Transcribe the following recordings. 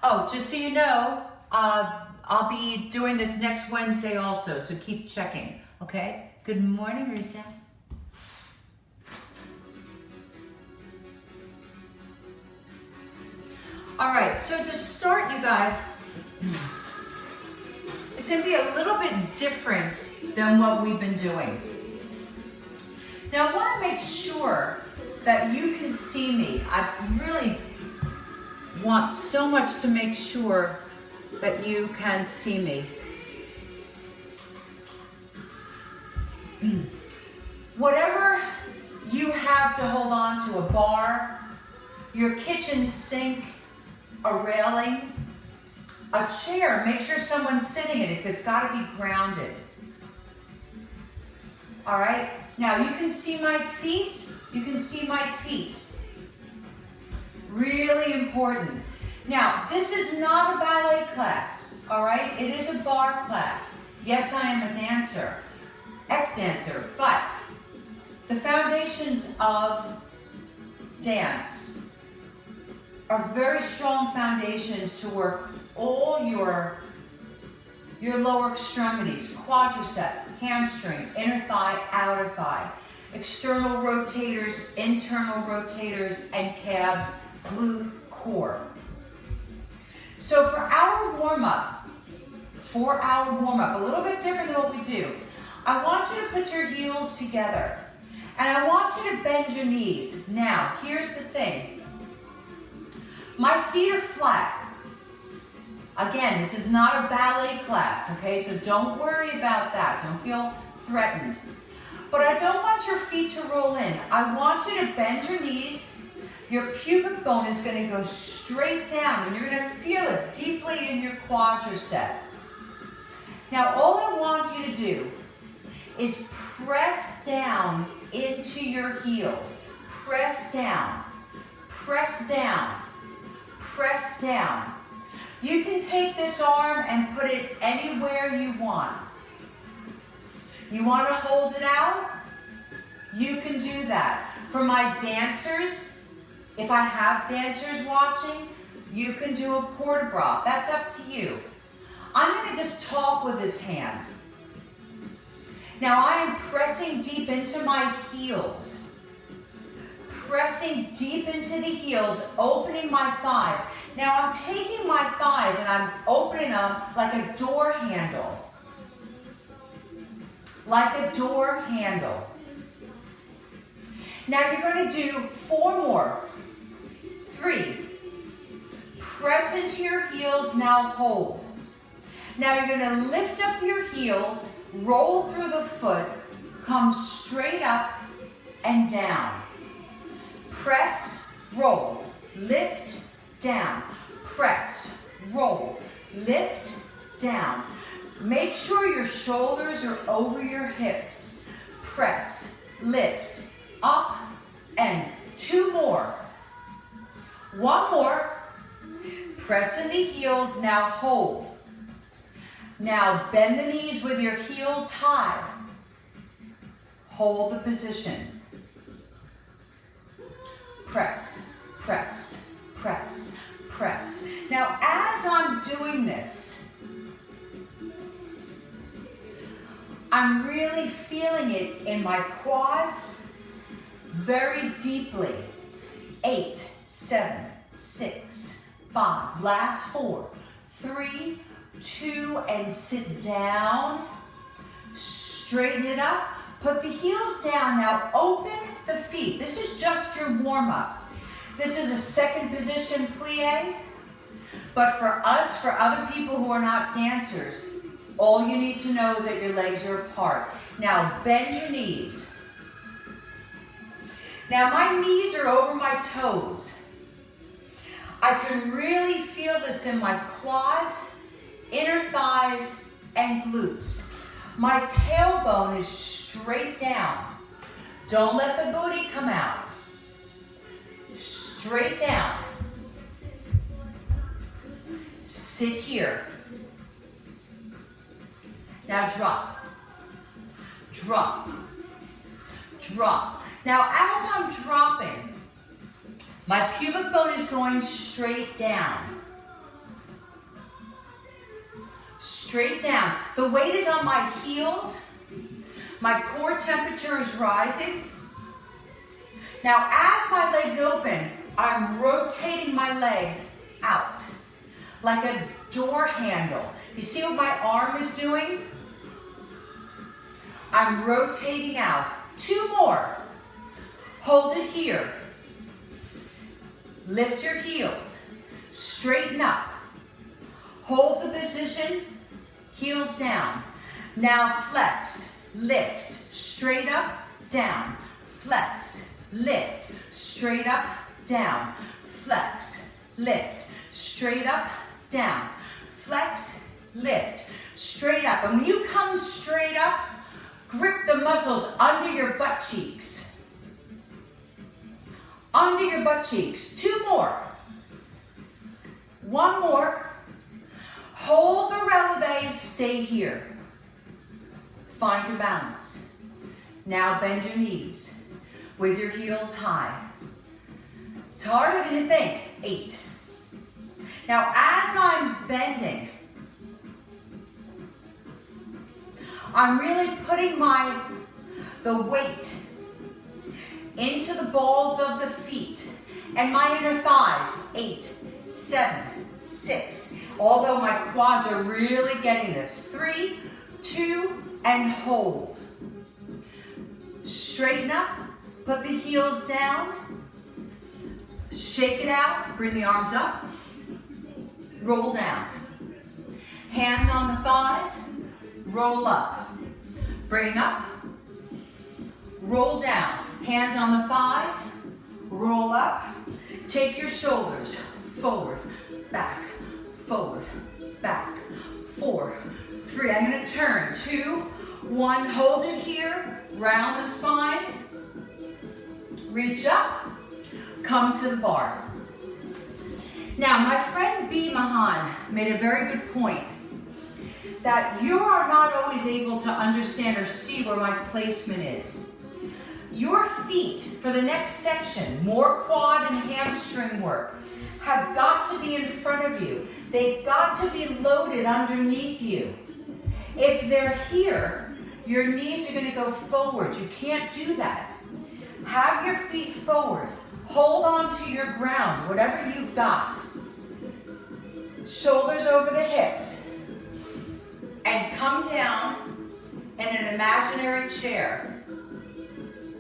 Oh, just so you know, I'll be doing this next Wednesday also, so keep checking, okay? Good morning, Risa. All right, so to start, you guys, it's gonna be a little bit different than what we've been doing. Now, I wanna make sure that you can see me. I really want so much to make sure that you can see me. Whatever you have to hold on to, a bar, your kitchen sink, a railing, a chair, make sure someone's sitting in it. It's got to be grounded. All right, now you can see my feet. You can see my feet. Really important. Now, this is not a ballet class, all right? It is a bar class. Yes, I am a dancer, ex-dancer, but the foundations of dance are very strong foundations to work all your lower extremities, quadricep, hamstring, inner thigh, outer thigh, external rotators, internal rotators, and calves, glute, core. So for our warm-up, a little bit different than what we do, I want you to put your heels together, and I want you to bend your knees. Now, here's the thing. My feet are flat. Again, this is not a ballet class, okay? So don't worry about that. Don't feel threatened. But I don't want your feet to roll in. I want you to bend your knees. Your pubic bone is going to go straight down, and you're going to feel it deeply in your quadricep. Now, all I want you to do is press down into your heels. Press down, press down, press down. You can take this arm and put it anywhere you want. You want to hold it out? You can do that. For my dancers, if I have dancers watching, you can do a port de bras. That's up to you. I'm going to just talk with this hand. Now I am pressing deep into my heels. Pressing deep into the heels, opening my thighs. Now I'm taking my thighs and I'm opening them like a door handle. Like a door handle. Now you're going to do 4 more. 3. Press into your heels, now hold. Now you're going to lift up your heels, roll through the foot, come straight up and down. Press, roll, lift, down. Press, roll, lift, down. Make sure your shoulders are over your hips. Press, lift, up, and 2 more. 1 more. Press in the heels, now hold. Now bend the knees with your heels high. Hold the position. Press, press, press, press. Now as I'm doing this, I'm really feeling it in my quads very deeply. 8, 7, 6, 5. Last 4, 3, 2, and sit down. Straighten it up. Put the heels down. Now open the feet. This is just your warm-up. This is a second position plie. But for us, for other people who are not dancers, all you need to know is that your legs are apart. Now bend your knees. Now my knees are over my toes. I can really feel this in my quads, inner thighs, and glutes. My tailbone is straight down. Don't let the booty come out. Straight down. Sit here. Now drop. Drop. Drop. Now as I'm dropping, my pubic bone is going straight down. straight down. The weight is on my heels. My core temperature is rising. Now, as my legs open, I'm rotating my legs out like a door handle. You see what my arm is doing? I'm rotating out. 2 more. Hold it here. Lift your heels. Straighten up. Hold the position. Heels down. Now flex. Lift. Straight up. Down. Flex. Lift. Straight up. Down. Flex. Lift. Straight up. Down. Flex. Lift. Straight up. And when you come straight up, grip the muscles under your butt cheeks. Under your butt cheeks. 2 more. 1 more. Hold the releve, stay here. Find your balance. Now bend your knees with your heels high. It's harder than you think. 8. Now as I'm bending, I'm really putting the weight into the balls of the feet and my inner thighs. 8, 7, 6. Although my quads are really getting this. 3, 2, and hold. Straighten up, put the heels down, shake it out, bring the arms up, roll down. Hands on the thighs, roll up. Bring up, roll down. Hands on the thighs, roll up. Take your shoulders forward, back, 4, 3. I'm going to turn. 2, 1. Hold it here. Round the spine. Reach up. Come to the bar. Now, my friend B. Mahan made a very good point that you are not always able to understand or see where my placement is. Your feet, for the next section, more quad and hamstring work, have got to be in front of you. They've got to be loaded underneath you. If they're here, your knees are going to go forward. You can't do that. Have your feet forward. Hold on to your ground, whatever you've got. Shoulders over the hips. And come down in an imaginary chair.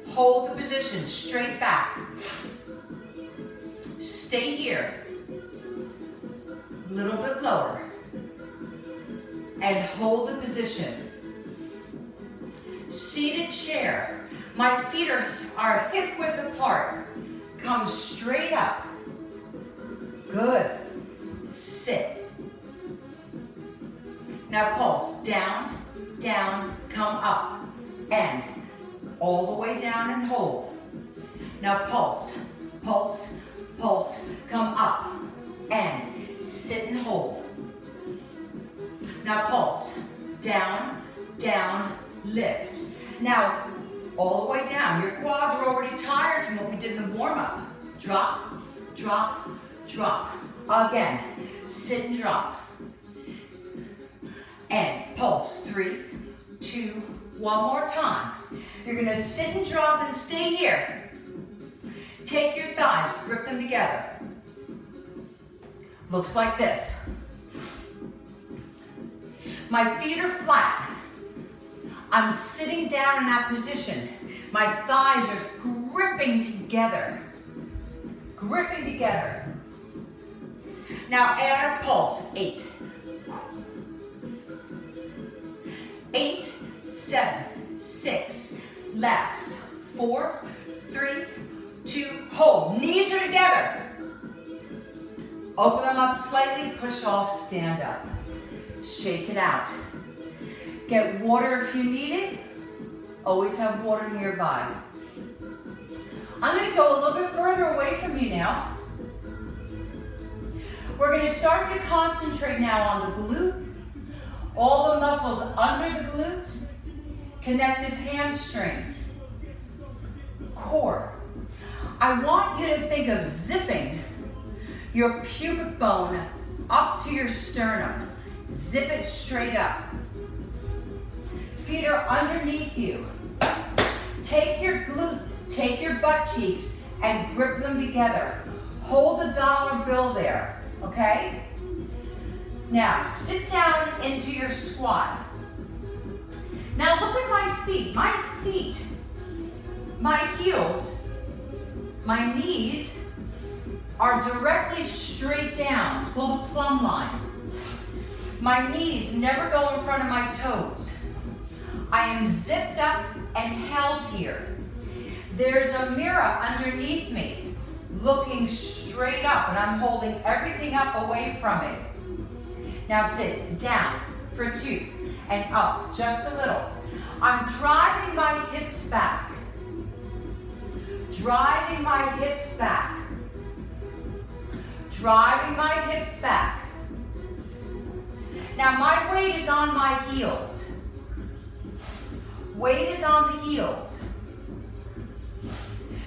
Hold the position straight back. Stay here. A little bit lower. And hold the position. Seated chair. My feet are hip width apart. Come straight up. Good. Sit. Now pulse. Down, down, come up. And all the way down and hold. Now pulse, pulse, pulse. Come up and sit and hold. Now pulse. Down, down, lift. Now all the way down. Your quads are already tired from what we did in the warm-up. Drop, drop, drop. Again, sit and drop. And pulse. 3, 2, 1 more time. You're going to sit and drop and stay here. Take your thighs, grip them together. Looks like this. My feet are flat. I'm sitting down in that position. My thighs are gripping together. Gripping together. Now add a pulse. 8. 8, 7, 6. Last. 4, 3, 2. Hold. Knees are together. Open them up slightly. Push off. Stand up. Shake it out. Get water if you need it. Always have water nearby. I'm going to go a little bit further away from you now. We're going to start to concentrate now on the glute, all the muscles under the glute, connective hamstrings, core. I want you to think of zipping your pubic bone up to your sternum. Zip it straight up. Feet are underneath you. Take your butt cheeks and grip them together. Hold the dollar bill there, okay? Now, sit down into your squat. Now look at my feet. My heels, my knees are directly straight down. It's called a plumb line. My knees never go in front of my toes. I am zipped up and held here. There's a mirror underneath me looking straight up, and I'm holding everything up away from it. Now sit down for 2 and up just a little. I'm driving my hips back. Driving my hips back. Driving my hips back. Now my weight is on my heels. Weight is on the heels.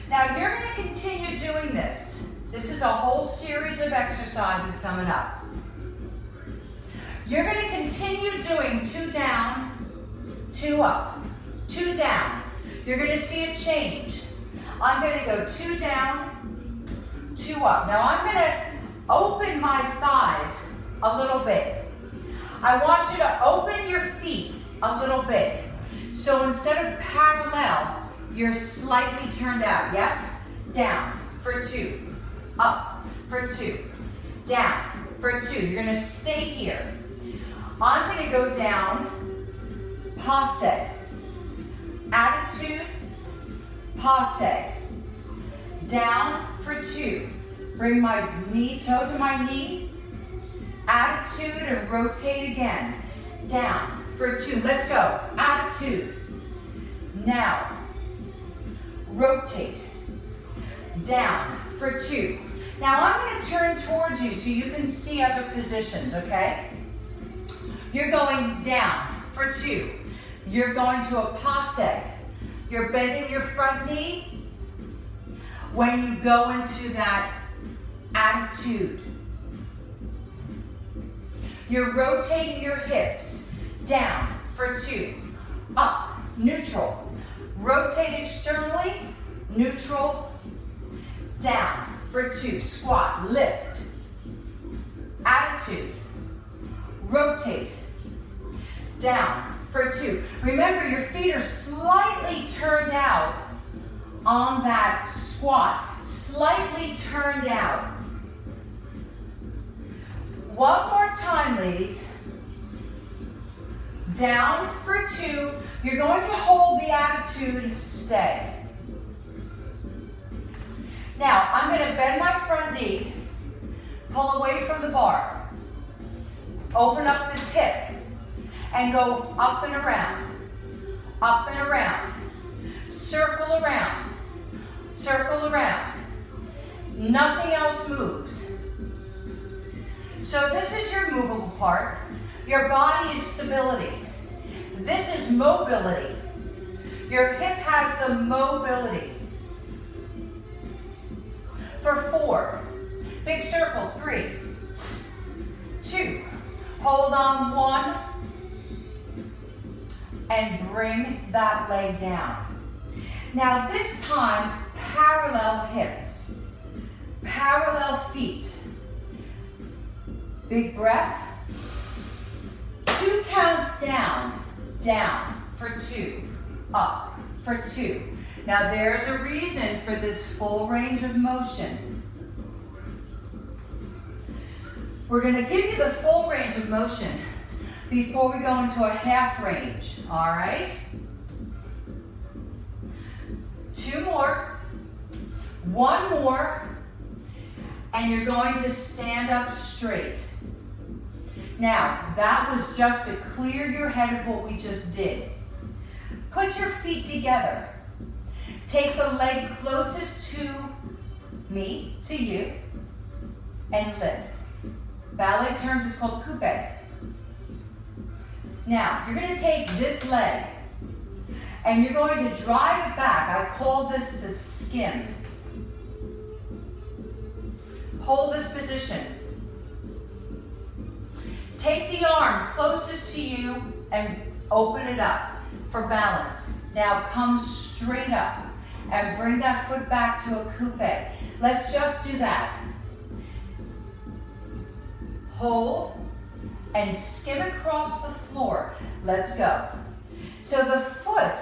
Now you're going to continue doing this. This is a whole series of exercises coming up. You're going to continue doing 2 down, 2 up, 2 down. You're going to see a change. I'm going to go 2 down, 2 up. Now I'm going to open my thighs a little bit. I want you to open your feet a little bit. So instead of parallel, you're slightly turned out. Yes? Down for 2, up for 2, down for 2. You're going to stay here. I'm going to go down, passe, attitude, passe, down for 2. Bring my toe to my knee, attitude, and rotate again. Down for 2. Let's go. Attitude. Now, rotate. Down for 2. Now I'm going to turn towards you so you can see other positions, okay? You're going down for 2. You're going to a passe. You're bending your front knee when you go into that attitude. You're rotating your hips. Down for 2. Up, neutral. Rotate externally, neutral. Down for 2. Squat, lift. Attitude. Rotate. Down for 2. Remember, your feet are slightly turned out on that squat. Slightly turned out. One more time, ladies. Down for 2. You're going to hold the attitude, stay. Now, I'm going to bend my front knee, pull away from the bar, open up this hip, and go up and around, circle around, circle around. Nothing else moves. So this is your movable part. Your body is stability. This is mobility. Your hip has the mobility. For 4, big circle, 3, 2, hold on, 1, and bring that leg down. Now this time, parallel hips, parallel feet. Big breath. 2 counts down, down for 2, up for 2. Now there's a reason for this full range of motion. We're going to give you the full range of motion before we go into a half range, all right? 2 more, 1 more, and you're going to stand up straight. Now, that was just to clear your head of what we just did. Put your feet together. Take the leg closest to me, to you, and lift. Ballet terms is called coupe. Now, you're going to take this leg, and you're going to drive it back. I call this the skin. Hold this position. Take the arm closest to you and open it up for balance. Now come straight up and bring that foot back to a coupe. Let's just do that. Hold and skim across the floor. Let's go. So the foot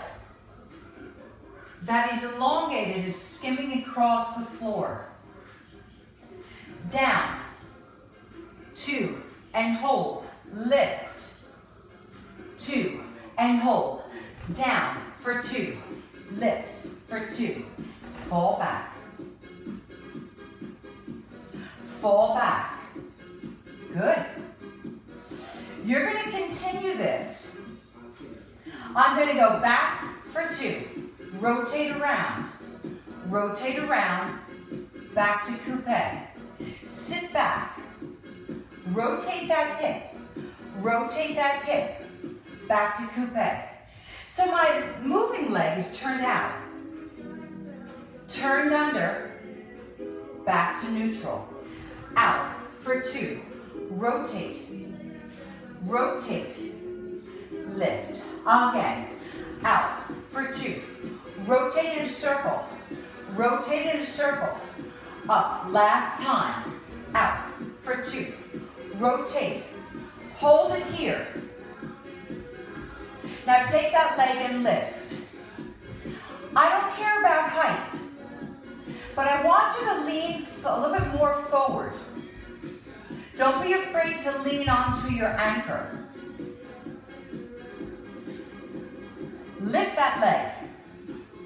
that is elongated is skimming across the floor. Down, 2, and hold, lift, 2, and hold, down for 2, lift for 2, fall back, fall back, good. You're going to continue this. I'm going to go back for 2, rotate around, back to coupe, sit back, rotate that hip, back to coupe. So my moving leg is turned out, turned under, back to neutral, out for 2, rotate, lift, again, out for 2, rotate in a circle, up, last time, out for 2, rotate, hold it here. Now take that leg and lift. I don't care about height, but I want you to lean a little bit more forward. Don't be afraid to lean onto your anchor. Lift that leg,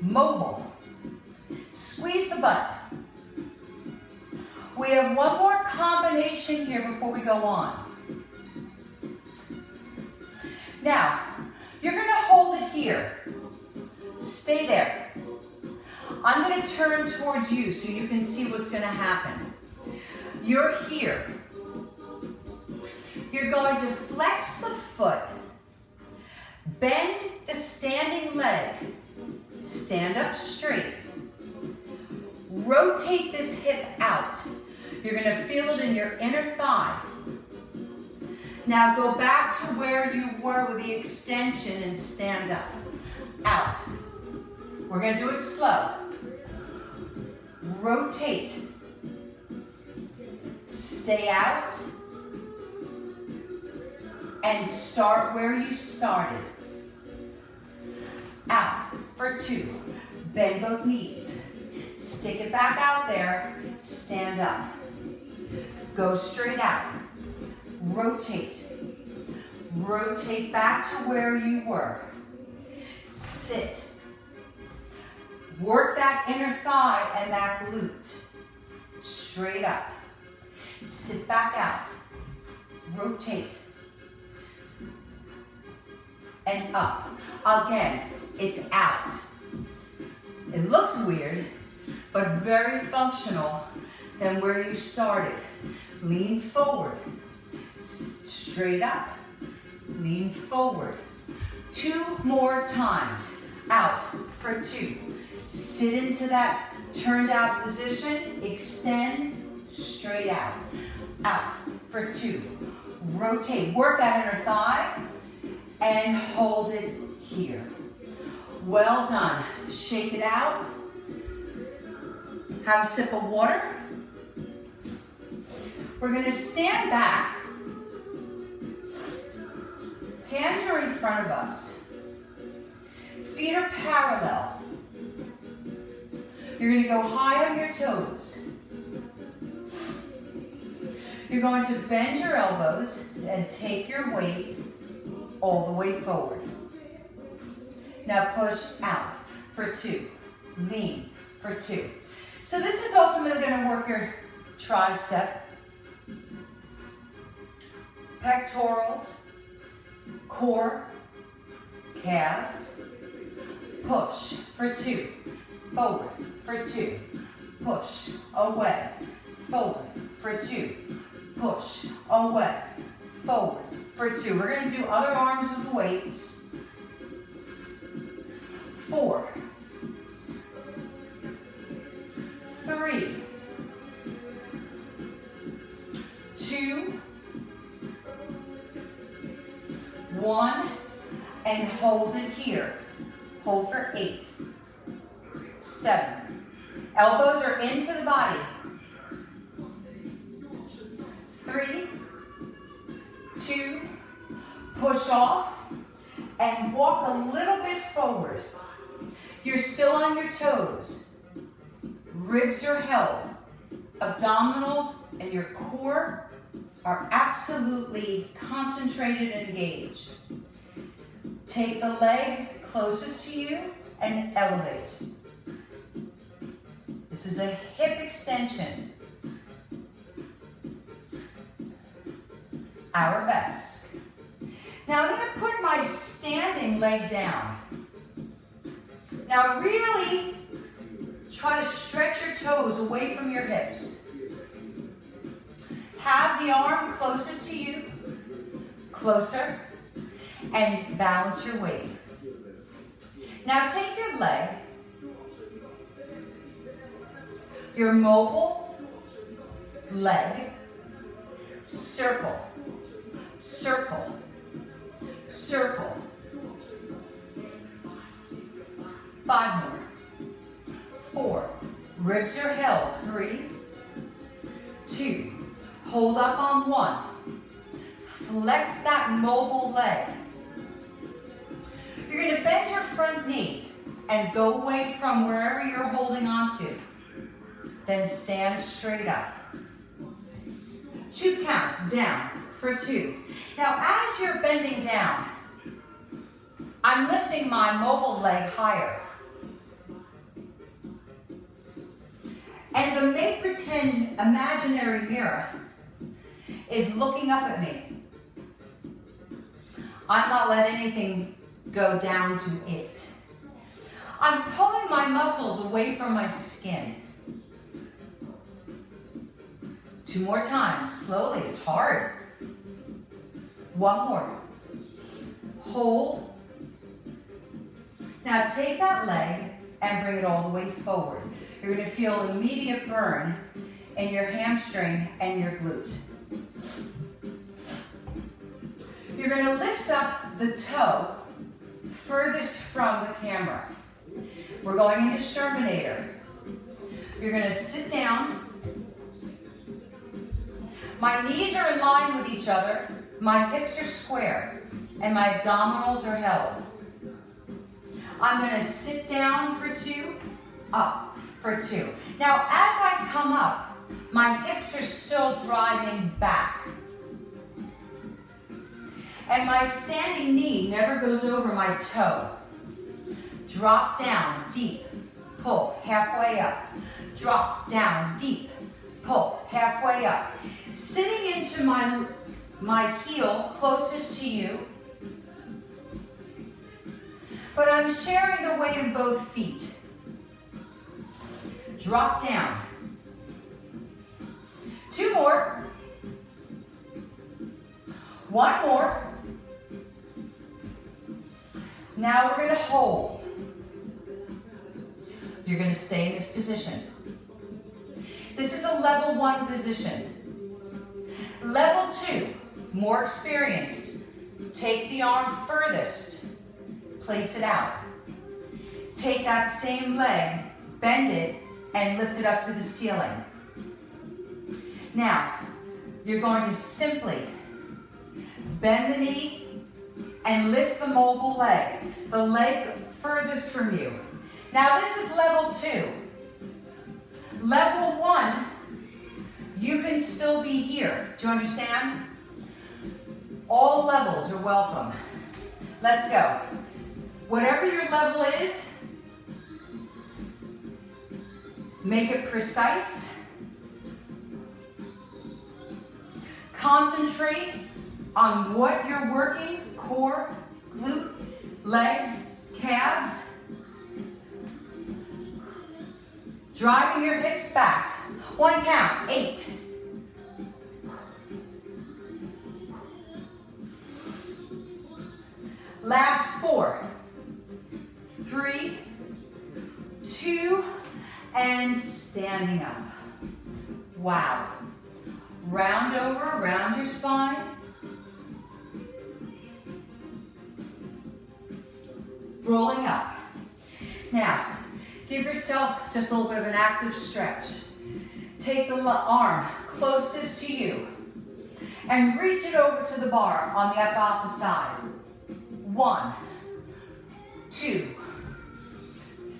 mobile, squeeze the butt. We have one more combination here before we go on. Now, you're going to hold it here. Stay there. I'm going to turn towards you so you can see what's going to happen. You're here. You're going to flex the foot, bend the standing leg, stand up straight, rotate this hip out. You're going to feel it in your inner thigh. Now go back to where you were with the extension and stand up. Out. We're going to do it slow. Rotate. Stay out. And start where you started. Out for 2. Bend both knees. Stick it back out there. Stand up. Go straight out. Rotate. Rotate back to where you were. Sit. Work that inner thigh and that glute. Straight up. Sit back out. Rotate. And up. Again, it's out. It looks weird, but very functional than where you started. Lean forward. Straight up. Lean forward. 2 more times. Out for 2. Sit into that turned out position. Extend. Straight out. Out for 2. Rotate. Work that inner thigh. And hold it here. Well done. Shake it out. Have a sip of water. We're going to stand back. Hands are in front of us. Feet are parallel. You're going to go high on your toes. You're going to bend your elbows and take your weight all the way forward. Now push out for 2. Lean for 2. So this is ultimately going to work your tricep, pectorals, core, calves. Push for 2. Forward for 2. Push away. Forward for 2. Push away. Forward for 2. We're going to do other arms with the weights. 4. 3. 2. 1, and hold it here. Hold for 8, 7. Elbows are into the body. 3, 2, push off, and walk a little bit forward. You're still on your toes. Ribs are held. Abdominals and your core are absolutely concentrated and engaged. Take the leg closest to you and elevate. This is a hip extension. Arabesque. Now I'm going to put my standing leg down. Now really try to stretch your toes away from your hips. Have the arm closest to you, closer, and balance your weight. Now take your leg, your mobile leg, circle, circle, circle. 5 more. 4. Ribs are held. 3, 2. Hold up on 1. Flex that mobile leg. You're going to bend your front knee and go away from wherever you're holding on to. Then stand straight up. 2 counts down for 2. Now as you're bending down, I'm lifting my mobile leg higher. And the make pretend imaginary mirror is looking up at me. I'm not letting anything go down to it. I'm pulling my muscles away from my skin. 2 more times, slowly, it's hard. 1 more. Hold. Now take that leg and bring it all the way forward. You're going to feel immediate burn in your hamstring and your glute. You're going to lift up the toe furthest from the camera. We're going into Shermanator. You're going to sit down. My knees are in line with each other. My hips are square and my abdominals are held. I'm going to sit down for 2, up for 2. Now, as I come up, my hips are still driving back. And my standing knee never goes over my toe. Drop down, deep, pull, halfway up. Drop down, deep, pull, halfway up. Sitting into my heel closest to you. But I'm sharing the weight of both feet. Drop down. 2 more. 1 more. Now we're going to hold. You're going to stay in this position. This is a level 1 position. Level 2, more experienced. Take the arm furthest. Place it out. Take that same leg, bend it, and lift it up to the ceiling. Now, you're going to simply bend the knee and lift the mobile leg, the leg furthest from you. Now this is level 2. Level 1, you can still be here. Do you understand? All levels are welcome. Let's go. Whatever your level is, make it precise. Concentrate on what you're working, core, glute, legs, calves. Driving your hips back. 1 count, 8. Last 4, 3, 2, and standing up. Wow. Round over, round your spine. rolling up. Now, give yourself just a little bit of an active stretch. Take the arm closest to you and reach it over to the bar on the opposite side. 1, 2,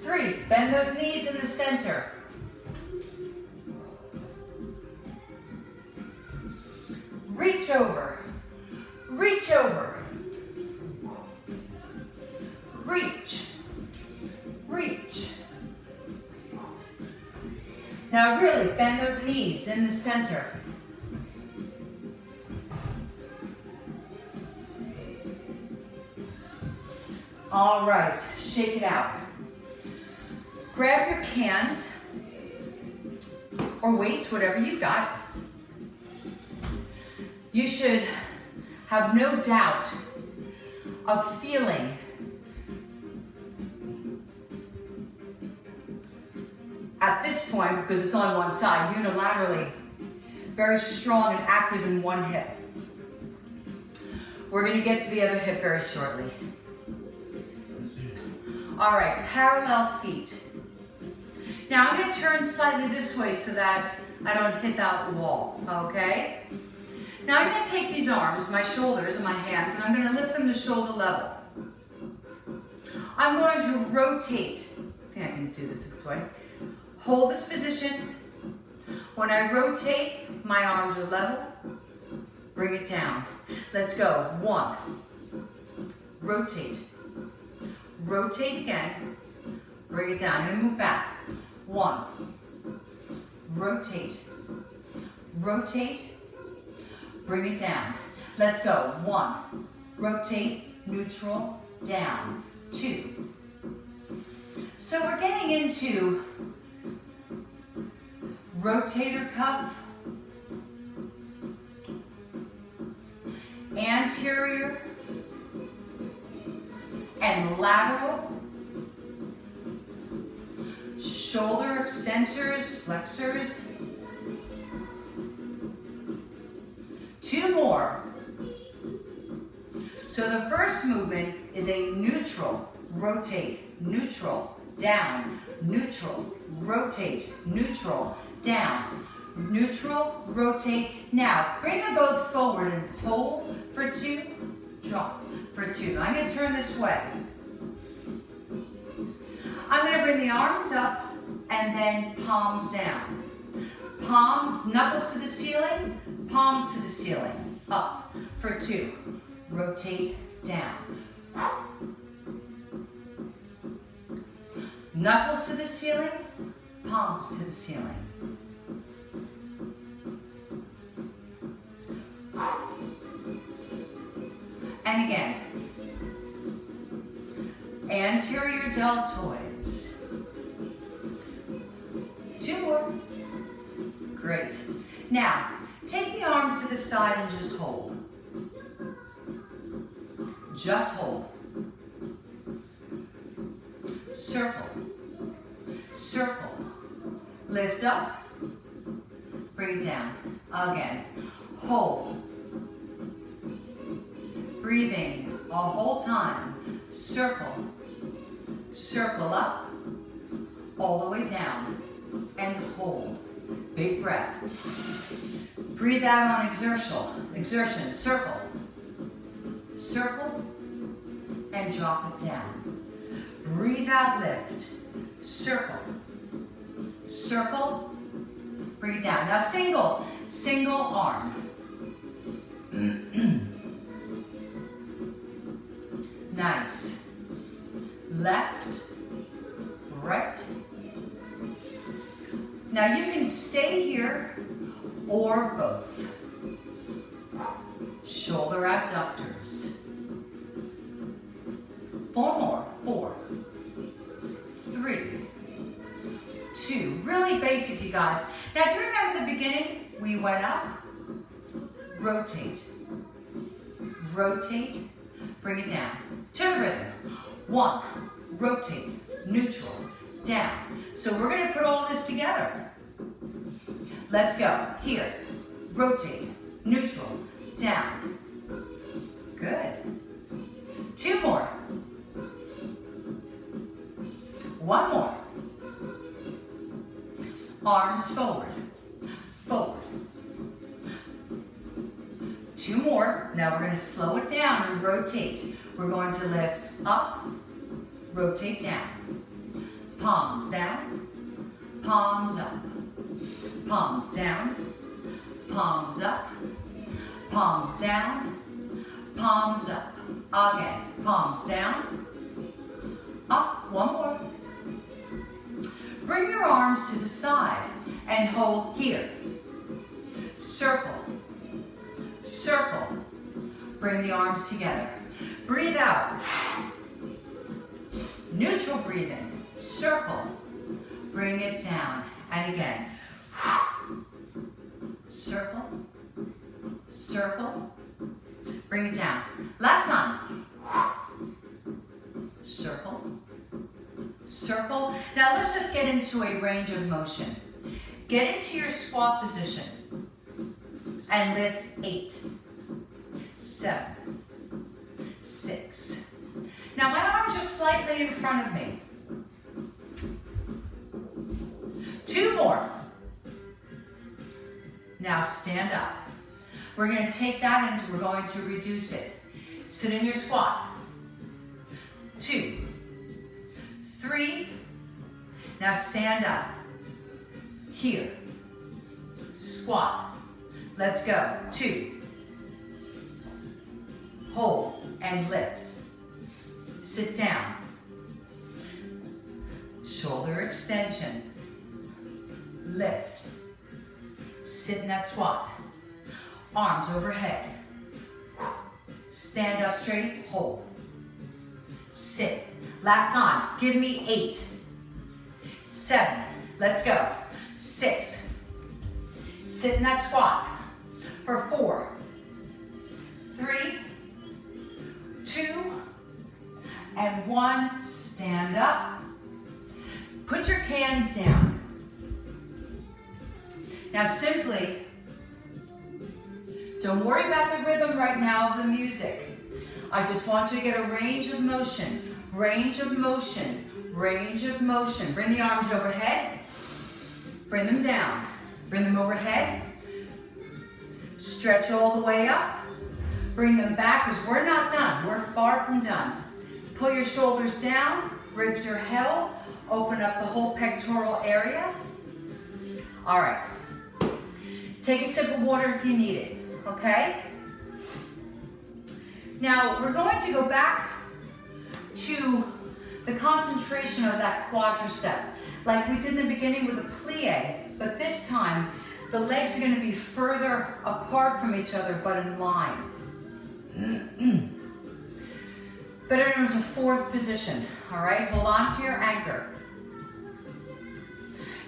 3. Bend those knees in the center. Reach over. Reach over. Reach. Reach. Now really bend those knees in the center. All right, shake it out. Grab your cans or weights, whatever you've got. You should have no doubt of feeling at this point, because it's on one side, unilaterally, very strong and active in one hip. We're going to get to the other hip very shortly. All right, parallel feet. Now I'm going to turn slightly this way so that I don't hit that wall, okay? Now I'm going to take these arms, my shoulders and my hands, and I'm going to lift them to shoulder level. I'm going to rotate. I think I can do this way. Hold this position. When I rotate, my arms are level. Bring it down. Let's go. 1. Rotate. Rotate again. Bring it down. And move back. 1. Rotate. Rotate. Bring it down. Let's go. 1. Rotate. Neutral. Down. 2. So we're getting into rotator cuff, anterior and lateral, shoulder extensors, flexors. 2 more. So the first movement is a neutral, rotate, neutral, down, neutral, rotate, neutral, down, neutral, rotate. Now, bring them both forward and hold for 2, drop for 2. Now, I'm going to turn this way. I'm going to bring the arms up and then palms down. Palms, knuckles to the ceiling, palms to the ceiling. Up for 2. Rotate, down. Knuckles to the ceiling, palms to the ceiling. And again, anterior deltoids. 2 more. Great. Now, take the arm to the side and just hold. Just hold. Circle. Circle. Lift up. Bring it down. Again. Hold. Breathing a whole time. Circle. Circle up. All the way down. And hold. Big breath. Breathe out on exertion. Circle. Circle. And drop it down. Breathe out, lift. Circle. Circle. Bring it down. Now single arm. Nice. Left, right. Now you can stay here or both. Shoulder abductors. 4 more. 4, 3, 2. Really basic, you guys. Now, do you remember the beginning? We went up, rotate, rotate, bring it down. To the rhythm. 1, rotate, neutral, down. So we're going to put all this together. Let's go. Here, rotate, neutral, down. Good. 2 more. Arms forward, forward. 2 more. Now we're going to slow it down and rotate. We're going to lift up, rotate down. Palms down, palms up. Palms down, palms up, palms down, palms up. Again, palms down, up, 1 more. Bring your arms to the side and hold here. Circle, circle. Bring the arms together. Breathe out. Neutral breathing. Circle. Bring it down. And again. Circle, circle. Bring it down. Last time. Circle, circle. Now let's just get into a range of motion. Get into your squat position and lift 8, 7, 6. Now my arms are slightly in front of me. 2 more. Now stand up. We're going to take that and we're going to reduce it. Sit in your squat. 2, 3. Now stand up. Here. Squat. Let's go. 2. Hold and lift. Sit down. Shoulder extension. Lift. Sit in that squat. Arms overhead. Stand up straight, hold. Sit. Last time, give me 8, 7, let's go. 6. Sit in that squat for 4, 3, 2, and 1. Stand up. Put your hands down. Now simply, don't worry about the rhythm right now of the music. I just want you to get a range of motion, range of motion, range of motion. Bring the arms overhead, bring them down, bring them overhead, stretch all the way up, bring them back because we're not done, we're far from done. Pull your shoulders down, ribs are held, open up the whole pectoral area. All right. Take a sip of water if you need it, okay? Now, we're going to go back to the concentration of that quadricep, like we did in the beginning with a plie, but this time, the legs are going to be further apart from each other, but in line. Better known as a 4th position, all right? Hold on to your anchor.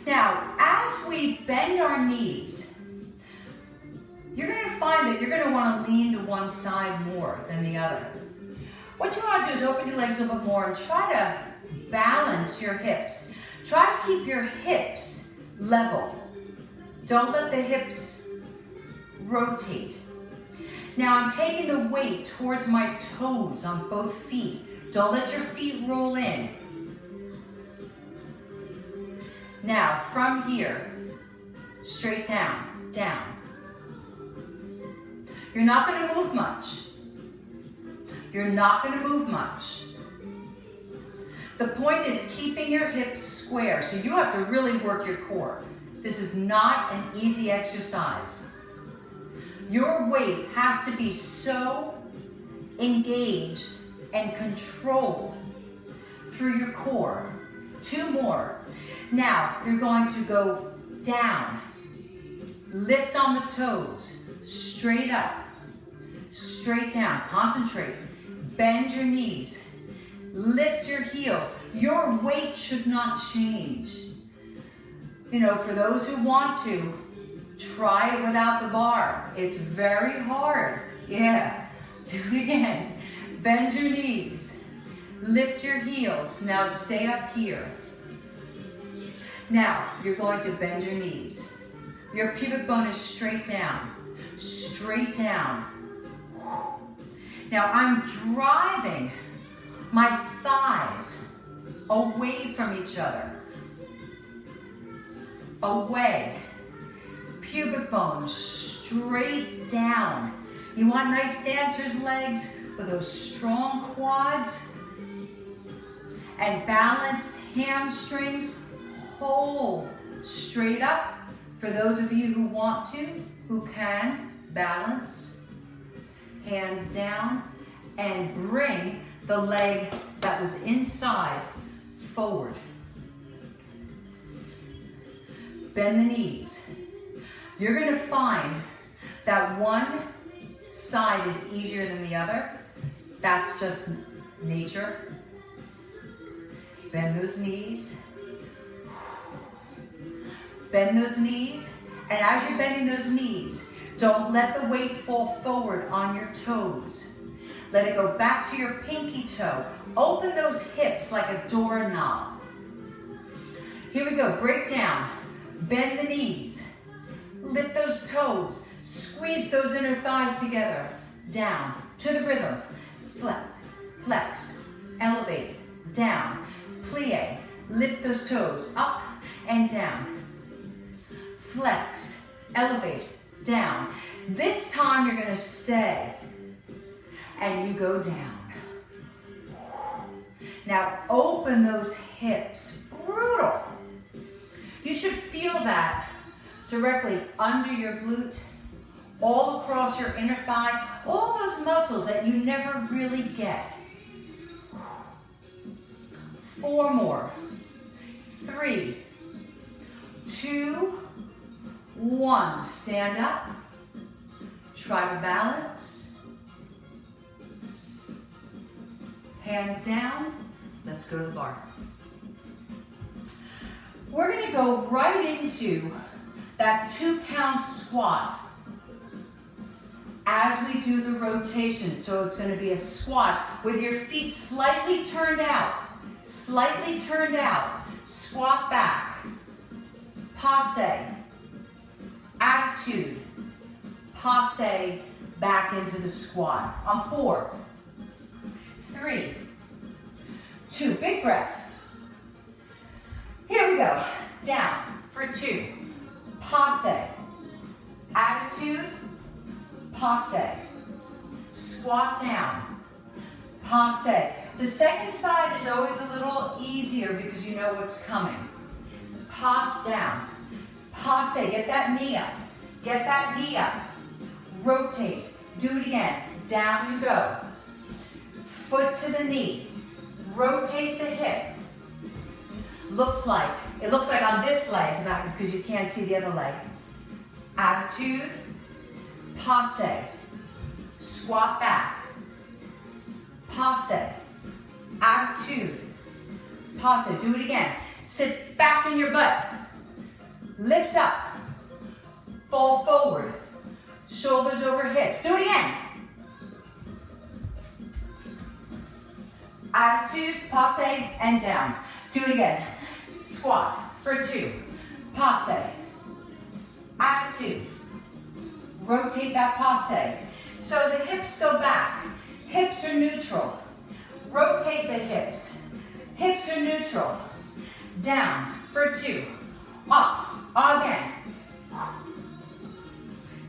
Now, as we bend our knees, you're going to find that you're going to want to lean to one side more than the other. What you want to do is open your legs a little bit more and try to balance your hips. Try to keep your hips level. Don't let the hips rotate. Now I'm taking the weight towards my toes on both feet. Don't let your feet roll in. Now from here, straight down, down. You're not going to move much. You're not going to move much. The point is keeping your hips square, so you have to really work your core. This is not an easy exercise. Your weight has to be so engaged and controlled through your core. 2 more. Now, you're going to go down, lift on the toes, straight up, straight down. Concentrate. Bend your knees. Lift your heels. Your weight should not change. You know, for those who want to, try it without the bar. It's very hard. Yeah. Do it again. Bend your knees. Lift your heels. Now stay up here. Now, you're going to bend your knees. Your pubic bone is straight down. Straight down. Now I'm driving my thighs away from each other. away. Pubic bone straight down. You want nice dancer's legs with those strong quads and balanced hamstrings. Hold straight up. For those of you who want to, who can, balance. Hands down and bring the leg that was inside forward. Bend the knees. You're going to find that one side is easier than the other. That's just nature. Bend those knees. Bend those knees. And as you're bending those knees, don't let the weight fall forward on your toes. Let it go back to your pinky toe. Open those hips like a doorknob. Here we go. Break down. Bend the knees. Lift those toes. Squeeze those inner thighs together. Down to the rhythm. Flex, flex, elevate, down, plie. Lift those toes up and down. Flex, elevate, down. This time you're going to stay and you go down. Now open those hips. Brutal. You should feel that directly under your glute, all across your inner thigh, all those muscles that you never really get. 4 more. 3, 2, 1. Stand up. Try to balance. Hands down. Let's go to the bar. We're going to go right into that 2-count squat as we do the rotation. So it's going to be a squat with your feet slightly turned out. Slightly turned out. Squat back. Passe. Attitude. Passe back into the squat. On 4, 3, 2. Big breath. Here we go. Down for 2. Passe. Attitude. Passe. Squat down. Passe. The second side is always a little easier because you know what's coming. Pass down. Passe. Get that knee up. Get that knee up. Rotate. Do it again. Down you go. Foot to the knee. Rotate the hip. It looks like on this leg, because you can't see the other leg. Attitude. Passe. Squat back. Passe. Attitude. Passe. Do it again. Sit back in your butt. Lift up. Fall forward. Shoulders over hips. Do it again. Attitude, passe, and down. Do it again. Squat for 2. Passe. Attitude. Rotate that passe. So the hips go back. Hips are neutral. Rotate the hips. Hips are neutral. Down for 2. Up. Again.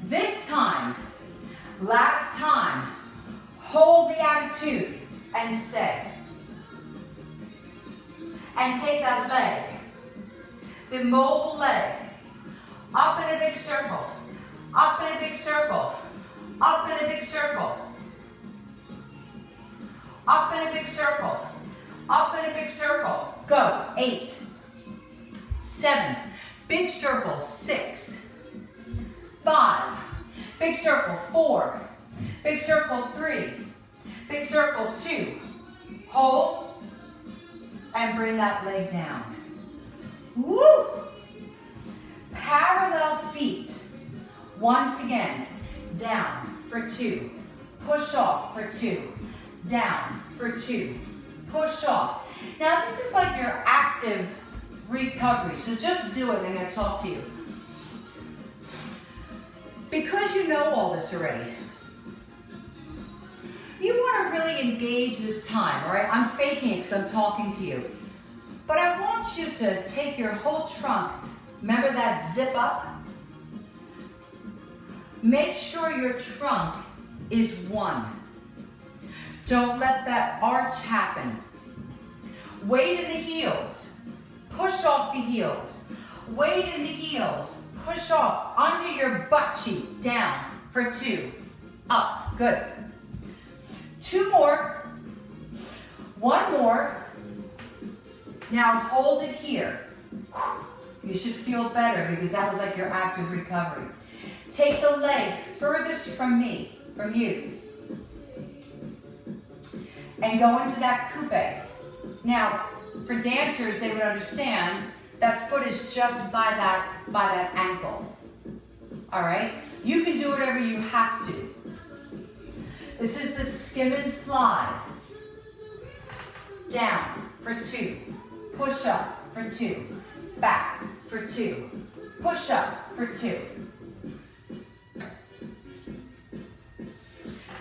This time, last time, hold the attitude and stay. And take that leg, the mobile leg, up in a big circle, up in a big circle, up in a big circle, up in a big circle, up in a big circle. Go. 8, 7, big circle. 6, 5, big circle. 4, big circle. 3, big circle. 2, hold, and bring that leg down. Woo! Parallel feet. Once again, down for 2, push off for 2, down for 2, push off. Now this is like your active recovery, so just do it and I'm going to talk to you. Because you know all this already, you want to really engage this time, all right? I'm faking it because I'm talking to you. But I want you to take your whole trunk Remember that zip up? Make sure your trunk is 1. Don't let that arch happen. Weight in the heels. Push off the heels. Weight in the heels. Push off under your butt cheek. Down for 2. Up. Good. 2 more. 1 more. Now hold it here. You should feel better because that was like your active recovery. Take the leg furthest from you, and go into that coupe. Now, for dancers, they would understand that foot is just by that ankle. All right? You can do whatever you have to. This is the skim and slide. Down for 2. Push up for 2. Back for 2. Push up for 2.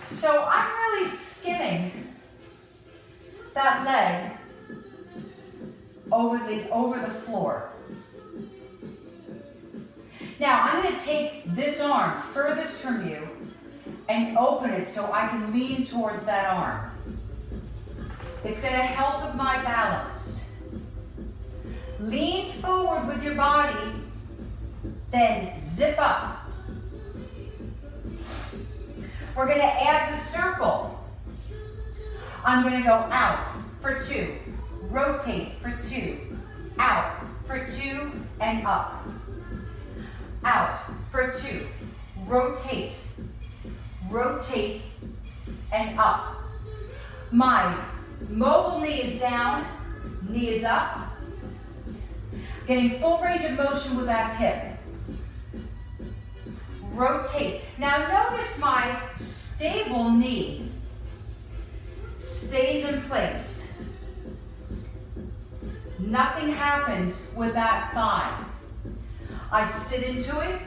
So I'm really skimming that leg over the floor. Now I'm going to take this arm furthest from you and open it so I can lean towards that arm. It's going to help with my balance. Lean forward with your body, then zip up. We're going to add the circle. I'm going to go out for 2, rotate for 2, out for 2, and up. Out for 2, rotate, rotate, and up. My mobile knee is down, knee is up. Getting full range of motion with that hip. Rotate. Now notice my stable knee stays in place. Nothing happens with that thigh. I sit into it,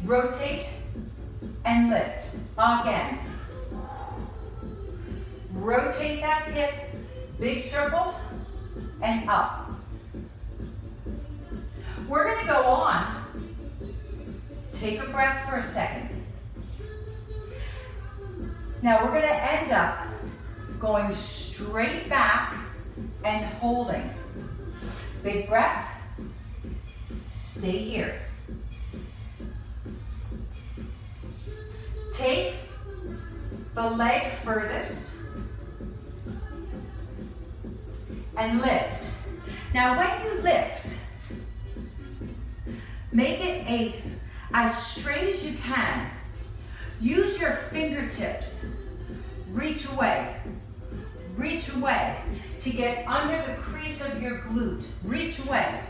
rotate, and lift. Again. Rotate that hip, big circle, and up. We're going to go on. Take a breath for a second. Now we're going to end up going straight back and holding. Big breath. Stay here. Take the leg furthest and lift. Now when you lift, make it as straight as you can. Use your fingertips. Reach away to get under the crease of your glute. Reach away.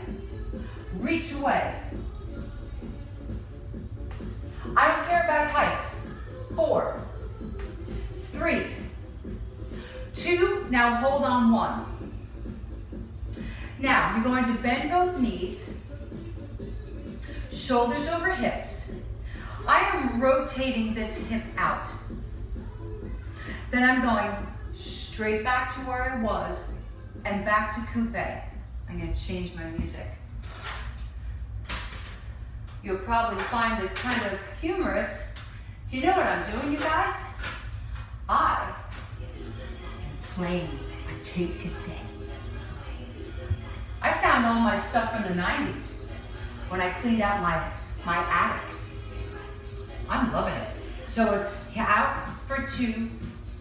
I don't care about height. 4, 3, 2, now hold on 1. Now you're going to bend both knees, shoulders over hips. I am rotating this hip out. Then I'm going straight back to where I was and back to coupe. I'm going to change my music. You'll probably find this kind of humorous. Do you know what I'm doing, you guys? I am playing a tape cassette. I found all my stuff from the 90s when I cleaned out my attic. I'm loving it. So it's out for 2,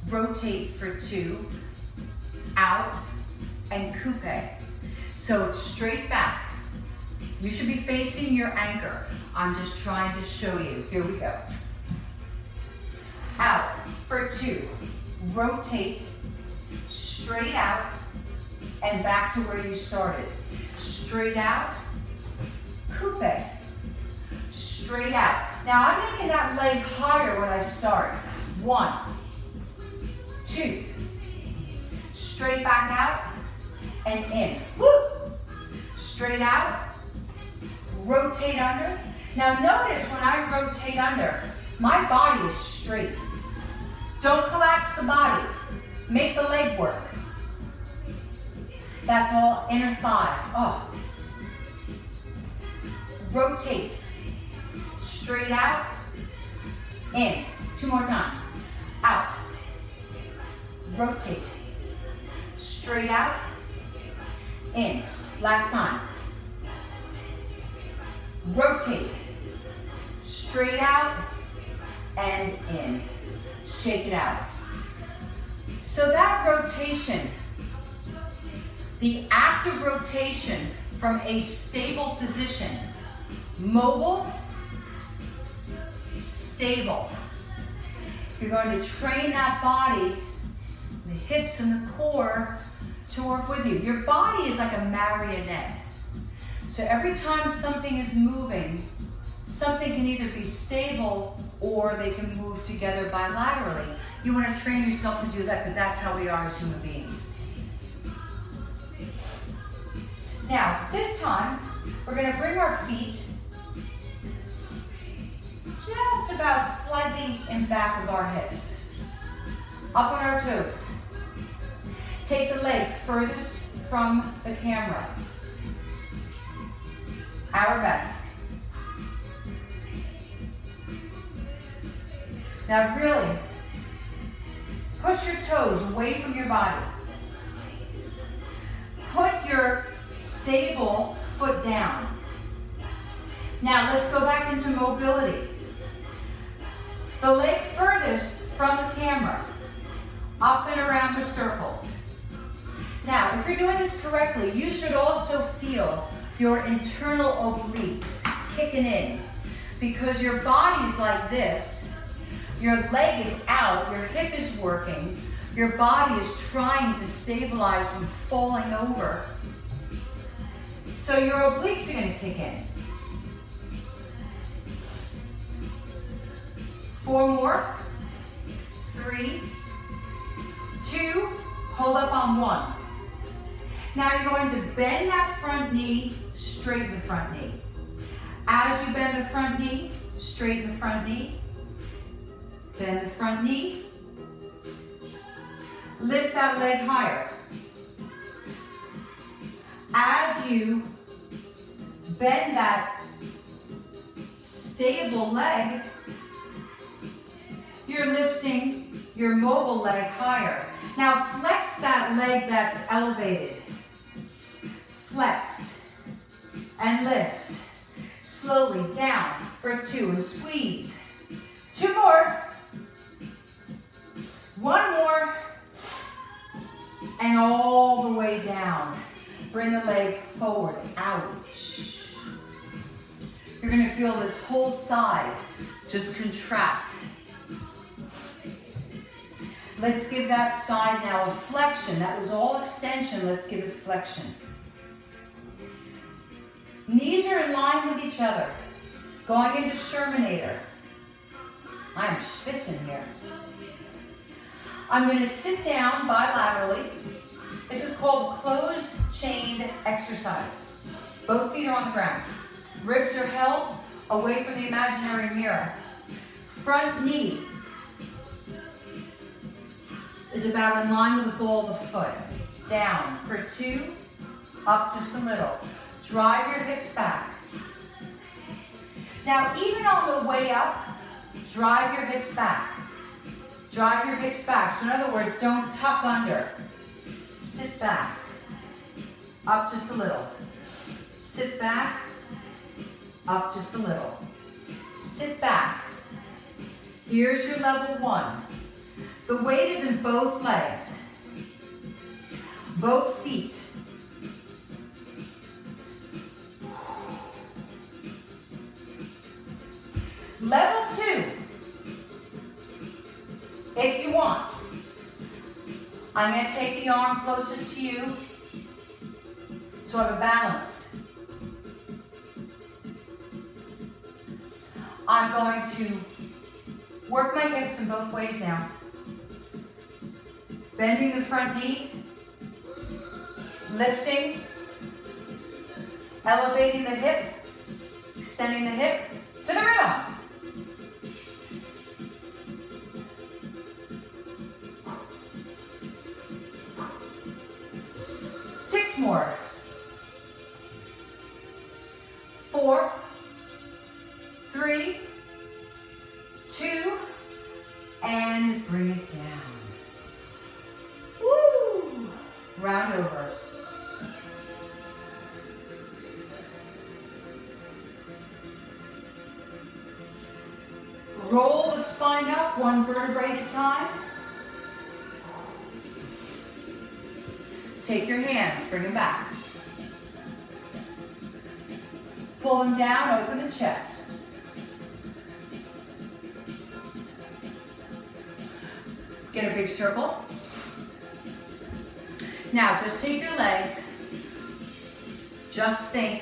rotate for 2, out, and coupe. So it's straight back. You should be facing your anchor. I'm just trying to show you. Here we go. Out for 2, rotate, straight out, and back to where you started. Straight out, coupe, straight out. Now I'm making that leg higher when I start. 1, 2, straight back out, and in. Woo! Straight out, rotate under. Now notice when I rotate under, my body is straight. Don't collapse the body. Make the leg work. That's all inner thigh. Oh. Rotate. Straight out. In. 2 more times. Out. Rotate. Straight out. In. Last time. Rotate. Straight out and in. Shake it out. So that rotation, the act of rotation from a stable position, mobile, stable. You're going to train that body, the hips and the core, to work with you. Your body is like a marionette. So every time something is moving, something can either be stable or they can move together bilaterally. You want to train yourself to do that because that's how we are as human beings. Now, this time, we're going to bring our feet just about slightly in back of our hips. Up on our toes. Take the leg furthest from the camera. Arabesque. Now really, push your toes away from your body. Put your stable foot down. Now let's go back into mobility. The leg furthest from the camera, up and around the circles. Now, if you're doing this correctly, you should also feel your internal obliques kicking in, because your body's like this. Your leg is out, your hip is working, your body is trying to stabilize from falling over. So your obliques are going to kick in. 4 more. 3, 2, hold up on 1. Now you're going to bend that front knee, straighten the front knee. As you bend the front knee, straighten the front knee. Bend the front knee. Lift that leg higher. As you bend that stable leg, you're lifting your mobile leg higher. Now flex that leg that's elevated. Flex and lift. Slowly down for 2 and squeeze. 2 more. 1 more. And all the way down. Bring the leg forward. Ouch. You're going to feel this whole side just contract. Let's give that side now a flexion. That was all extension. Let's give it flexion. Knees are in line with each other. Going into Shermanator. I'm schwitzing here. I'm going to sit down bilaterally. This is called closed chained exercise. Both feet are on the ground. Ribs are held away from the imaginary mirror. Front knee is about in line with the ball of the foot. Down for 2, up just a little. Drive your hips back. Now, even on the way up, drive your hips back. Drive your hips back. So in other words, don't tuck under. Sit back. Up just a little. Sit back. Up just a little. Sit back. Here's your level 1. The weight is in both legs. Both feet. Level 2, if you want. I'm going to take the arm closest to you so I have a balance. I'm going to work my hips in both ways now. Bending the front knee, lifting, elevating the hip, extending the hip to the rhythm. 6 3, 2, and bring it down. Woo! Round over. Roll the spine up, one vertebrae at a time. Take your hands, bring them back. Pull them down, open the chest. Get a big circle. Now just take your legs, just think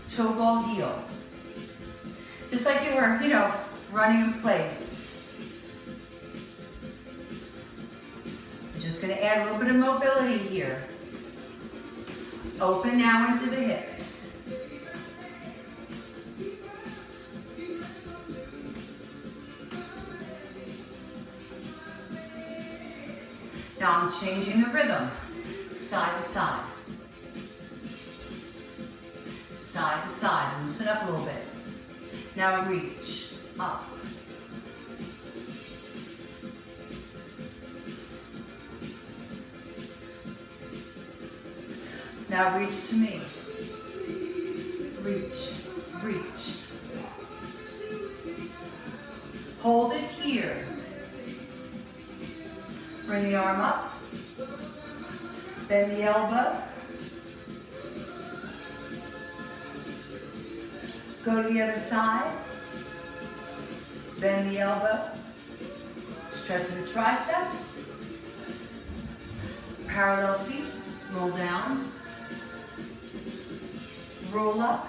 toe ball heel. Just like you were, running in place. I'm just gonna add a little bit of mobility here. Open now into the hips. Now I'm changing the rhythm, side to side. Side to side, loosen up a little bit. Now reach up. Now reach to me. Reach, reach. Hold it here. Bring the arm up. Bend the elbow. Go to the other side. Bend the elbow. Stretch the tricep. Parallel feet. Roll down. Roll up.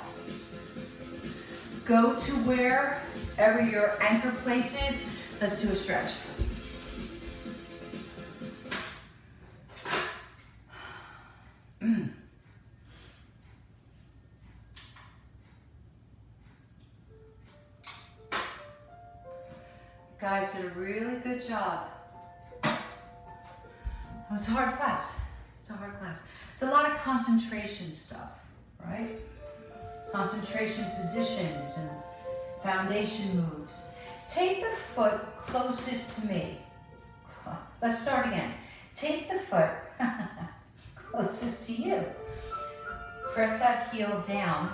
Go to wherever your anchor place is. Let's do a stretch. Guys did a really good job. It was a hard class. It's a hard class. It's a lot of concentration stuff, right? Concentration positions and foundation moves. Take the foot closest to me. Let's start again. Take the foot closest to you. Press that heel down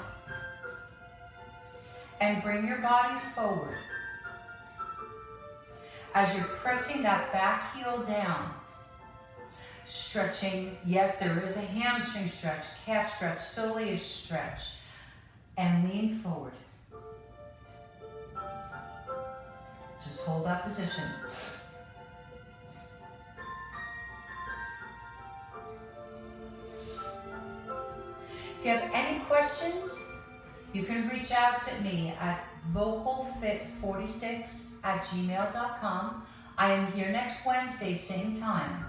and bring your body forward. As you're pressing that back heel down, stretching, yes, there is a hamstring stretch, calf stretch, soleus stretch, and lean forward. Just hold that position. If you have any questions, you can reach out to me at vocalfit46@gmail.com. I am here next Wednesday, same time.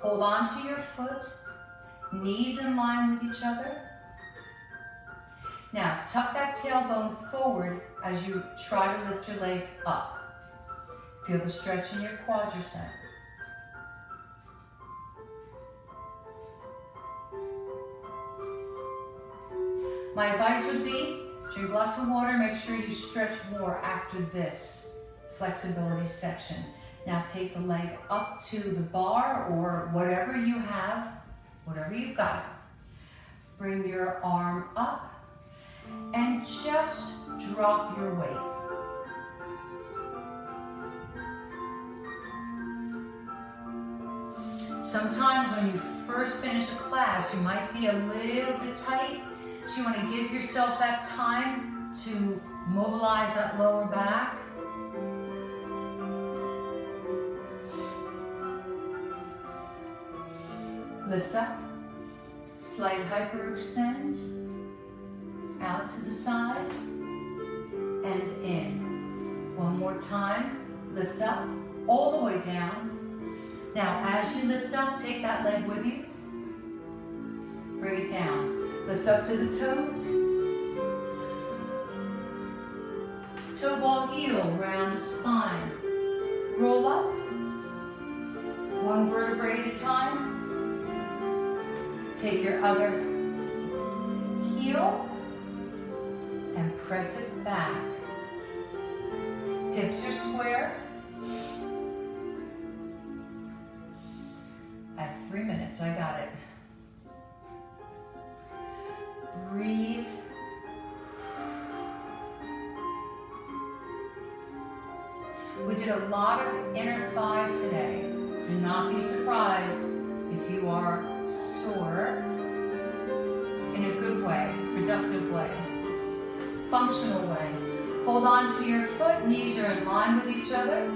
Hold on to your foot, knees in line with each other. Now, tuck that tailbone forward as you try to lift your leg up. Feel the stretch in your quadricep. My advice would be, drink lots of water, make sure you stretch more after this flexibility section. Now take the leg up to the bar or whatever you have, whatever you've got. Bring your arm up and just drop your weight. Sometimes when you first finish a class, you might be a little bit tight. So you want to give yourself that time to mobilize that lower back. Lift up, slight hyperextend, out to the side, and in. One more time, lift up, all the way down. Now as you lift up, take that leg with you, bring it down. Lift up to the toes. Toe ball heel around the spine. Roll up. One vertebrae at a time. Take your other heel and press it back. Hips are square. I have 3 minutes, I got it. Breathe. We did a lot of inner thigh today. Do not be surprised if you are sore in a good way, productive way, functional way. Hold on to your foot, knees are in line with each other.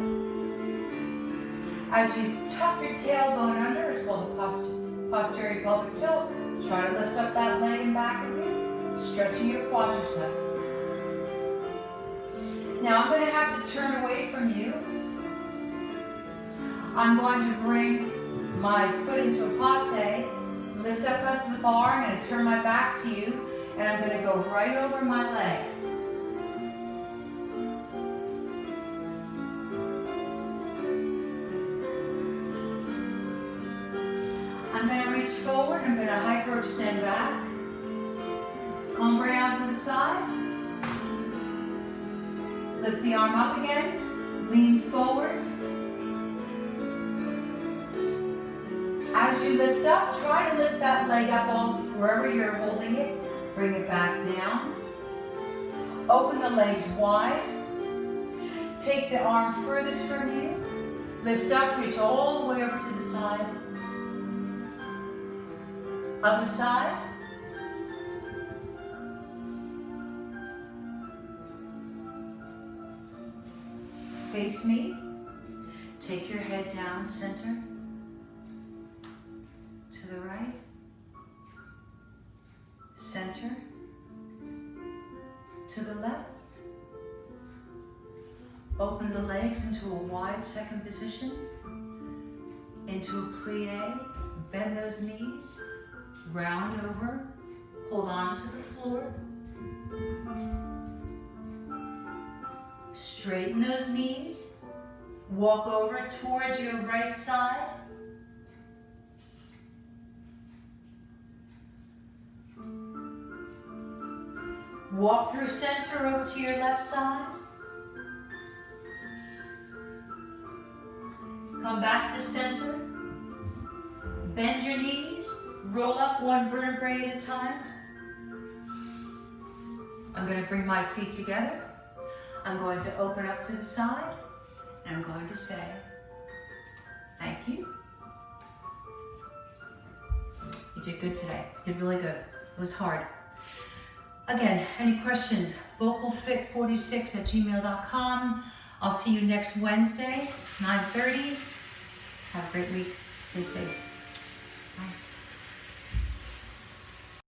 As you tuck your tailbone under, it's called a posterior pelvic tilt. Try to lift up that leg and back of you, stretching your quadricep. Now I'm going to have to turn away from you. I'm going to bring my foot into a passe, lift up onto the bar, I'm going to turn my back to you, and I'm going to go right over my leg. I'm going to reach forward, I'm going to hyperextend back, come right out to the side, lift the arm up again, lean forward. As you lift up, try to lift that leg up off wherever you're holding it, bring it back down. Open the legs wide, take the arm furthest from you, lift up, reach all the way over to the side. Other side. Face me. Take your head down, center. To the right. Center. To the left. Open the legs into a wide second position. Into a plie. Bend those knees. Round over, hold on to the floor. Straighten those knees. Walk over towards your right side. Walk through center over to your left side. Come back to center. Bend your knees. Roll up one vertebrae at a time. I'm going to bring my feet together. I'm going to open up to the side. And I'm going to say, thank you. You did good today. You did really good. It was hard. Again, any questions? vocalfit46@gmail.com. I'll see you next Wednesday, 9:30. Have a great week. Stay safe. Bye.